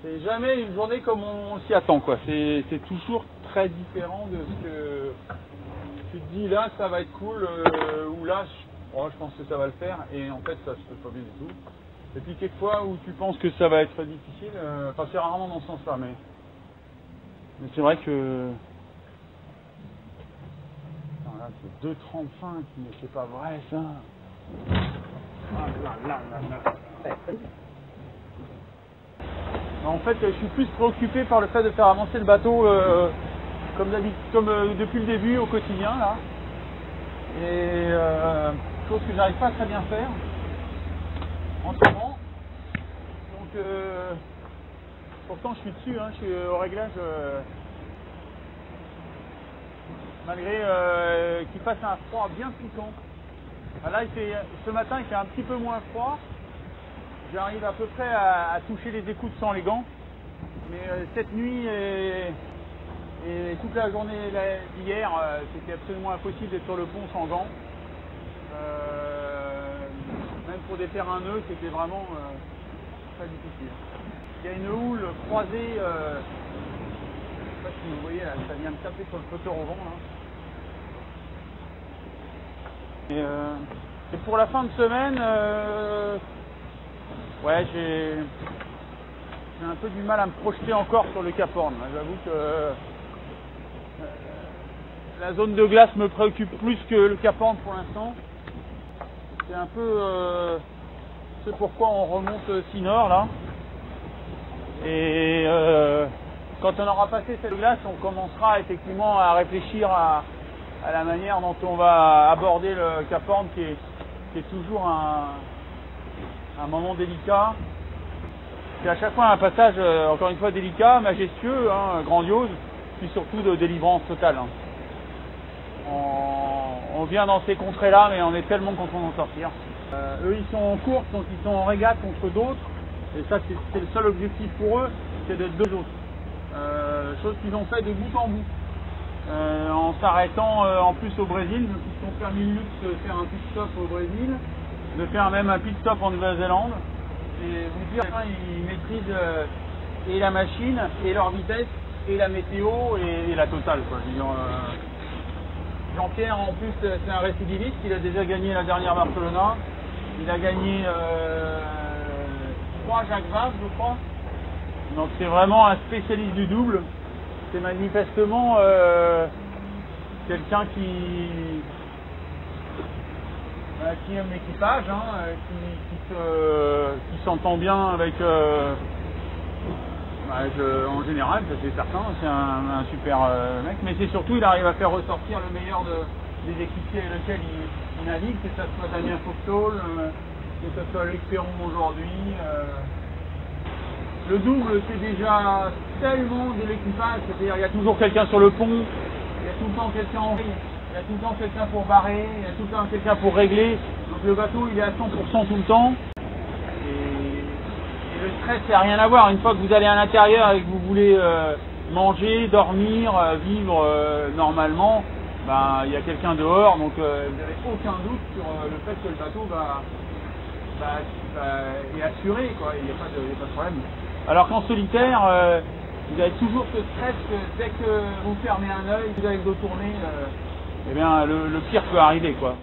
C'est jamais une journée comme on s'y attend, quoi. C'est toujours très différent de ce que tu te dis, là ça va être cool, ou là je pense que ça va le faire, et en fait ça se fait pas bien du tout. Et puis quelquefois où tu penses que ça va être difficile, enfin c'est rarement dans ce sens-là, mais c'est vrai que... Attends, là c'est 2,35, mais c'est pas vrai ça. Ah, là. En fait, je suis plus préoccupé par le fait de faire avancer le bateau comme depuis le début au quotidien là. Et chose que j'arrive pas à très bien faire en ce moment. Donc pourtant je suis dessus, hein, je suis au réglage malgré qu'il fasse un froid bien piquant. Là ce matin il fait un petit peu moins froid. J'arrive à peu près à toucher les écoutes sans les gants, mais cette nuit et toute la journée d'hier, c'était absolument impossible d'être sur le pont sans gants. Même pour défaire un nœud, c'était vraiment très difficile. Il y a une houle croisée, je ne sais pas si vous voyez, là, ça vient de taper sur le flotteur au vent. Là. Et pour la fin de semaine, ouais, j'ai un peu du mal à me projeter encore sur le Cap Horn. J'avoue que la zone de glace me préoccupe plus que le Cap Horn pour l'instant. C'est un peu ce pourquoi on remonte si nord là. Et quand on aura passé cette glace, on commencera effectivement à réfléchir à la manière dont on va aborder le Cap Horn qui est toujours un moment délicat. C'est à chaque fois un passage, encore une fois, délicat, majestueux, hein, grandiose, puis surtout de délivrance totale. Hein. On vient dans ces contrées-là, mais on est tellement content d'en sortir. Eux, ils sont en course, donc ils sont en régate contre d'autres, et ça, c'est le seul objectif pour eux, c'est d'être deux autres. Chose qu'ils ont fait de bout en bout. En s'arrêtant en plus au Brésil, donc ils se sont permis le luxe de faire un pit stop au Brésil, de faire même un pit stop en Nouvelle-Zélande, et vous dire ils maîtrisent et la machine, et leur vitesse, et la météo, et la totale, quoi. Jean-Pierre en plus c'est un récidiviste, il a déjà gagné la dernière Barcelona, il a gagné 3 Jacques Vabre je crois, donc c'est vraiment un spécialiste du double. C'est manifestement quelqu'un qui aime l'équipage, hein, qui s'entend bien avec en général, ça c'est certain, c'est un super mec, mais c'est surtout il arrive à faire ressortir le meilleur des équipiers avec lesquels il navigue, que ce soit Damien Fauxhall, que ce soit Luc Perron aujourd'hui. Le double, c'est déjà tellement de l'équipage, c'est-à-dire il y a toujours quelqu'un sur le pont, il y a tout le temps quelqu'un en riz, il y a tout le temps quelqu'un pour barrer, il y a tout le temps quelqu'un pour régler, donc le bateau il est à 100% tout le temps, et le stress c'est rien à voir, une fois que vous allez à l'intérieur et que vous voulez manger, dormir, vivre normalement, ben, il y a quelqu'un dehors, donc vous n'avez aucun doute sur le fait que le bateau est assuré, quoi, il n'y a pas de problème. Alors qu'en solitaire, vous avez toujours ce stress que dès que vous fermez un œil, vous avez le dos tourné, eh bien le pire peut arriver, quoi.